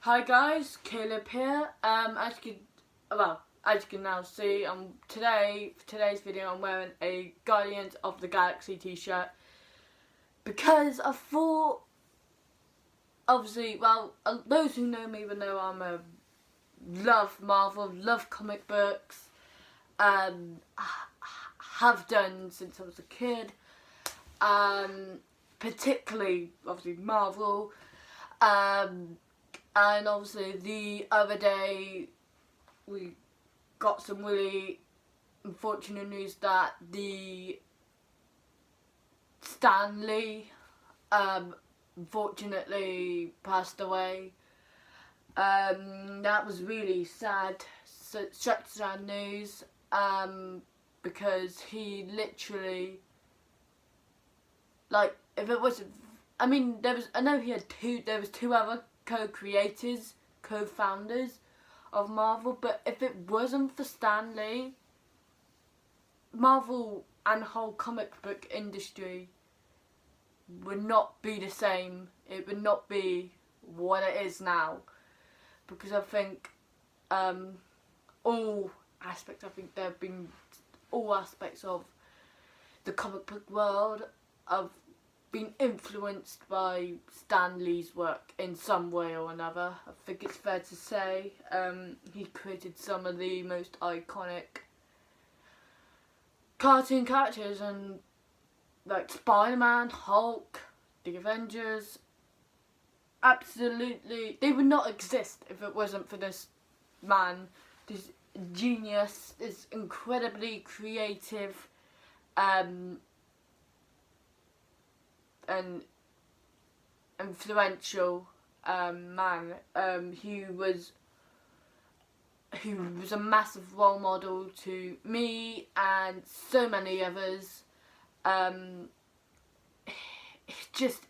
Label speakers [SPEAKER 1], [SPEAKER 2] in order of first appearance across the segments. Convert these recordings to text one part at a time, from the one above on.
[SPEAKER 1] Hi guys, Caleb here. As you can now see, for today's video, I'm wearing a Guardians of the Galaxy t-shirt because I thought, obviously, those who know me will know love Marvel, love comic books, have done since I was a kid, particularly obviously Marvel. And obviously the other day we got some really unfortunate news that the Stan Lee unfortunately passed away. That was really sad, such sad news, because he literally, like, if it was, I know there was two other co-creators, co-founders of Marvel, but if it wasn't for Stan Lee, Marvel and the whole comic book industry would not be the same. It would not be what it is now, because I think all aspects of the comic book world have been influenced by Stan Lee's work in some way or another. I think it's fair to say he created some of the most iconic cartoon characters, and like Spider-Man, Hulk, the Avengers. Absolutely, they would not exist if it wasn't for this man, this genius, this incredibly creative and influential man, who was a massive role model to me and so many others. I just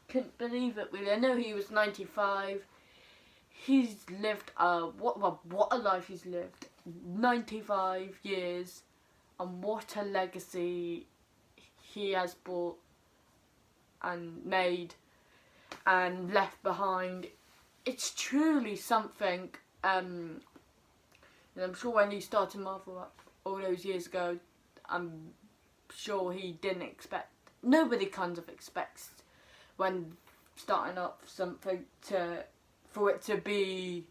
[SPEAKER 1] couldn't believe it, really. I know he was 95. He's lived what a life he's lived. 95 years, and what a legacy he has brought and made and left behind. It's truly something. And I'm sure when he started Marvel all those years ago, I'm sure he didn't expect. Nobody kind of expects when starting up something for it to be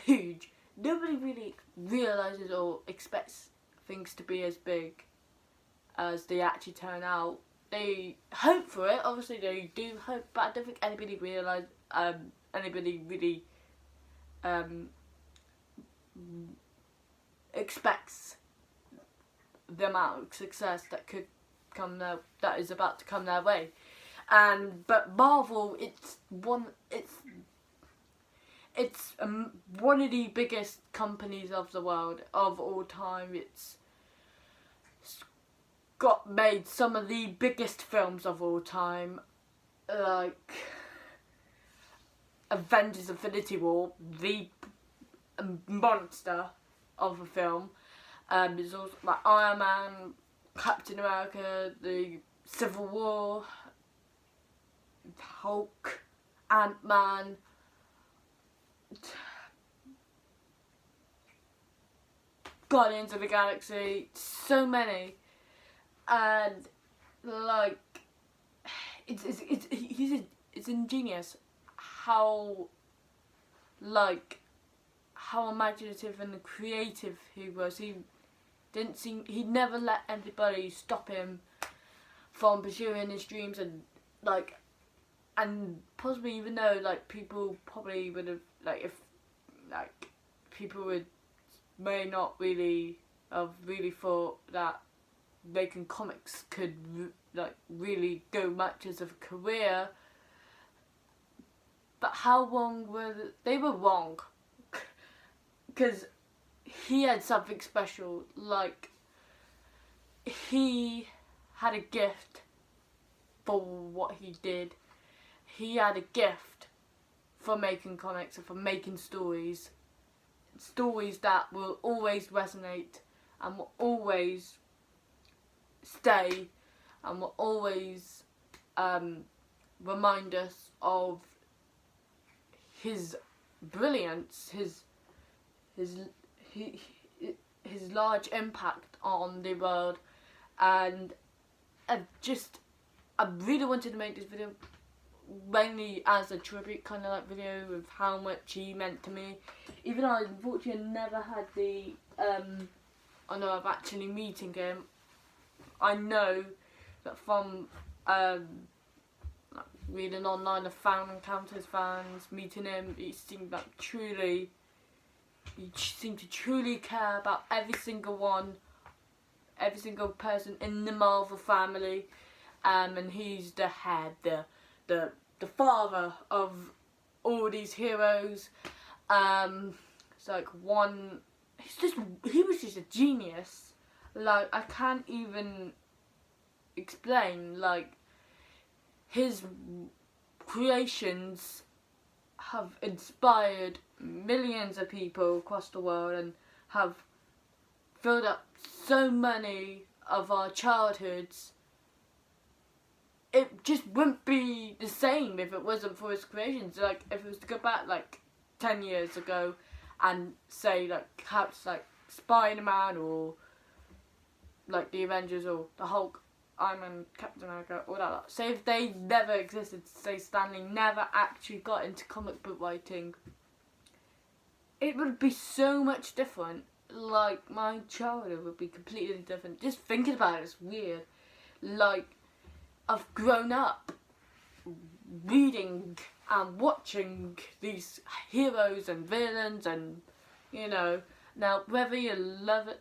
[SPEAKER 1] huge. Nobody really realizes or expects things to be as big as they actually turn out. They hope for it, obviously they do hope, but I don't think anybody really expects the amount of success that is about to come their way. But Marvel, it's one of the biggest companies of the world of all time. It's got made some of the biggest films of all time, like Avengers: Infinity War, the monster of a film. There's also like Iron Man, Captain America, the Civil War, Hulk, Ant-Man, Guardians of the Galaxy, so many. And like, it's ingenious how imaginative and creative he was. He never let anybody stop him from pursuing his dreams, and possibly, even though people probably would have may not really have thought that making comics could really go much as a career, but how wrong were they? Were wrong, because he had something special. He had a gift for what he did. He had a gift for making comics and for making stories that will always resonate and will always stay and will always remind us of his brilliance, his large impact on the world, and I really wanted to make this video mainly as a tribute kind of like video of how much he meant to me. Even though I unfortunately never had the honor of actually meeting him, I know that from reading online of Fan Encounters fans, meeting him, he seemed to truly care about every single person in the Marvel family, and he's the head, the father of all these heroes. It's like he was just a genius. Like, I can't even explain, like, his creations have inspired millions of people across the world and have filled up so many of our childhoods. It just wouldn't be the same if it wasn't for his creations. Like, if it was to go back like 10 years ago and say, like, perhaps like Spider-Man or like the Avengers or the Hulk, Iron Man, Captain America, all that. Say if they never existed, say Stan Lee never actually got into comic book writing, it would be so much different. Like, my childhood would be completely different. Just thinking about it is weird. Like, I've grown up reading and watching these heroes and villains, and you know, now whether you love it,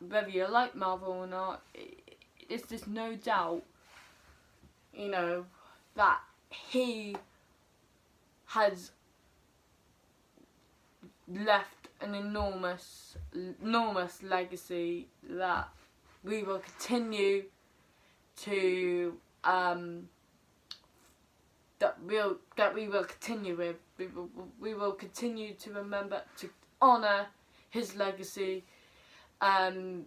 [SPEAKER 1] whether you like Marvel or not, it's just no doubt, you know, that he has left an enormous legacy that we will continue to we will continue with. We will continue to remember, to honour his legacy. Even,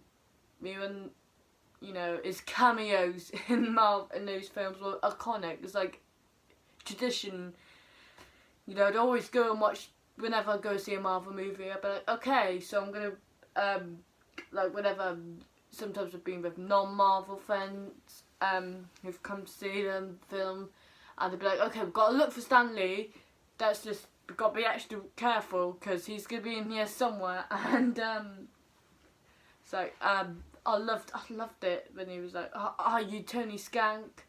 [SPEAKER 1] you know, his cameos in those films were iconic. It's like tradition. You know, I'd always go and watch, whenever I go see a Marvel movie, I'd be like, okay, so I'm gonna like, whenever, sometimes I've been with non-Marvel friends who've come to see the film, and they'd be like, okay, we've got to look for Stan Lee. We've got to be extra careful because he's gonna be in here somewhere. And so I loved it when he was like, "Are you Tony Stank?"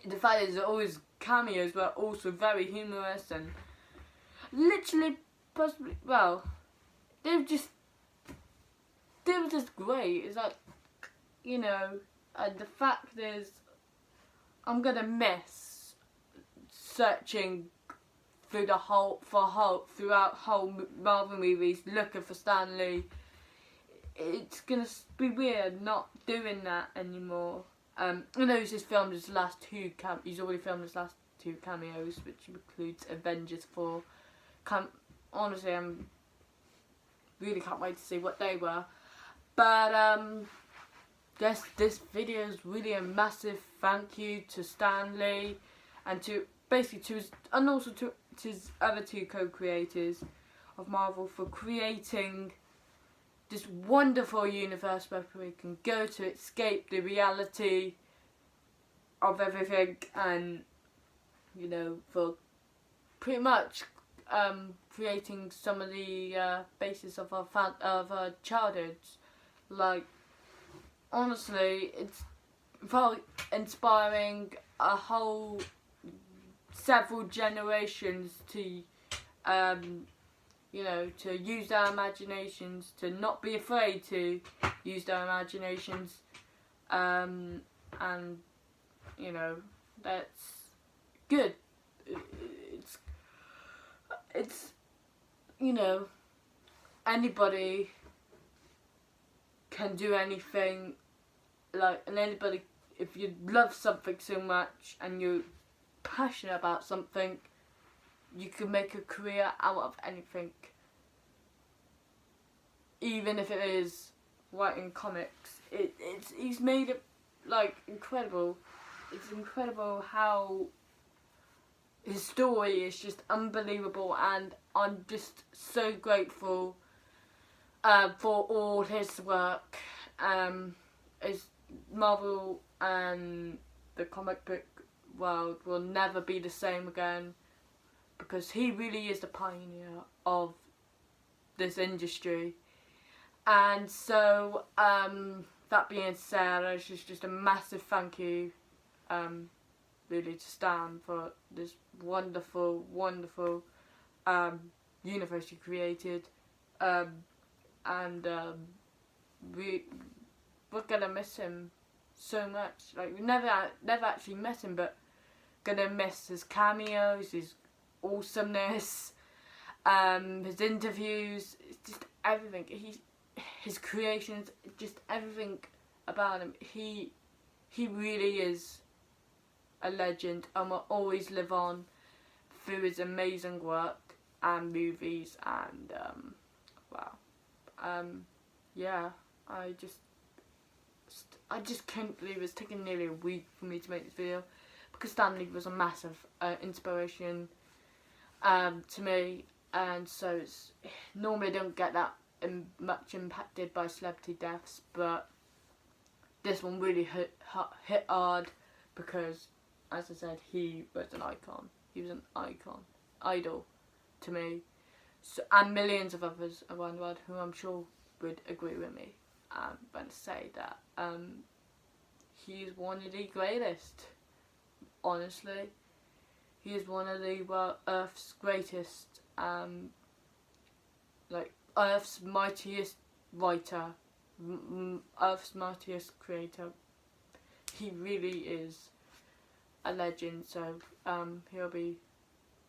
[SPEAKER 1] The fact is that all his cameos were also very humorous and literally, possibly, well, they were just great. It's like, you know, and the fact is, I'm gonna miss searching throughout whole Marvel movies looking for Stan Lee. It's gonna be weird not doing that anymore. I know he's filmed his last he's already filmed his last 2 cameos, which includes Avengers 4. Honestly, I'm really can't wait to see what they were. But this video is really a massive thank you to Stan Lee, and to his other 2 co-creators of Marvel for creating this wonderful universe where we can go to escape the reality of everything, and, you know, for pretty much creating some of the basis of our childhoods. Like, honestly, it's very inspiring a whole several generations to you know, to use their imaginations, to not be afraid to use their imaginations, and, you know, that's good. It's, you know, anybody can do anything, like, and anybody, if you love something so much and you're passionate about something, you can make a career out of anything. Even if it is writing comics. He's made it like incredible. It's incredible how his story is just unbelievable, and I'm just so grateful for all his work. As Marvel and the comic book world will never be the same again, because he really is the pioneer of this industry. And so, that being said, it's just a massive thank you, really, to Stan for this wonderful, wonderful universe he created. We're gonna miss him so much. Like, we never actually met him, but gonna miss his cameos, his awesomeness, his interviews. It's just everything. His creations, just everything about him. He really is a legend, and will always live on through his amazing work and movies. And wow, yeah, I just couldn't believe it's taken nearly a week for me to make this video, because Stan Lee was a massive inspiration to me, and so it's, normally I don't get that much impacted by celebrity deaths, but this one really hit hard, because, as I said, he was an icon. He was an idol to me, so, and millions of others around the world who I'm sure would agree with me when I say that he's one of the greatest. Honestly, he is one of the Earth's greatest, like Earth's mightiest writer, Earth's mightiest creator. He really is a legend. So he'll be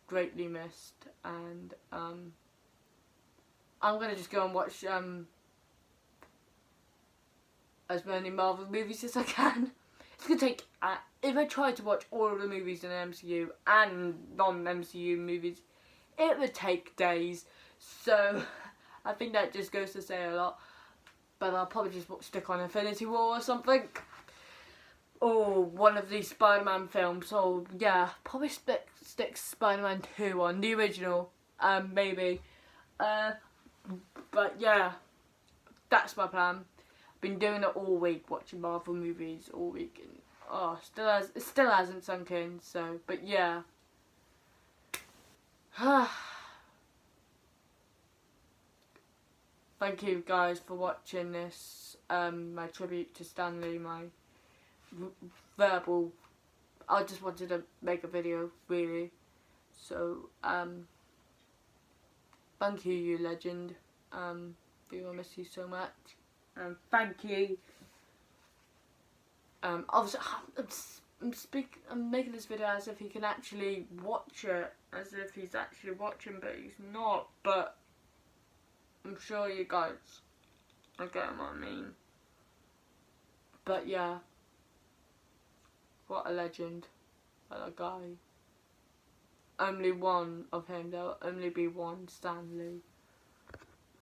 [SPEAKER 1] greatly missed, and I'm gonna just go and watch as many Marvel movies as I can. It's gonna take, if I try to watch all of the movies in the MCU and non-MCU movies, it would take days. So I think that just goes to say a lot. But I'll probably just stick on Infinity War or something, or one of these Spider-Man films. So yeah, probably stick Spider-Man 2 on, the original, maybe. But yeah, that's my plan. Been doing it all week, watching Marvel movies all week, and it still hasn't sunk in. So, but yeah. Thank you guys for watching this, my tribute to Stan Lee, my verbal. I just wanted to make a video, really. So, thank you, you legend. We will miss you so much. Thank you. Obviously, I'm making this video as if he can actually watch it, as if he's actually watching, but he's not. But I'm sure you guys are getting what I mean. But yeah, what a legend, what a guy. Only one of him. There will only be one Stan Lee.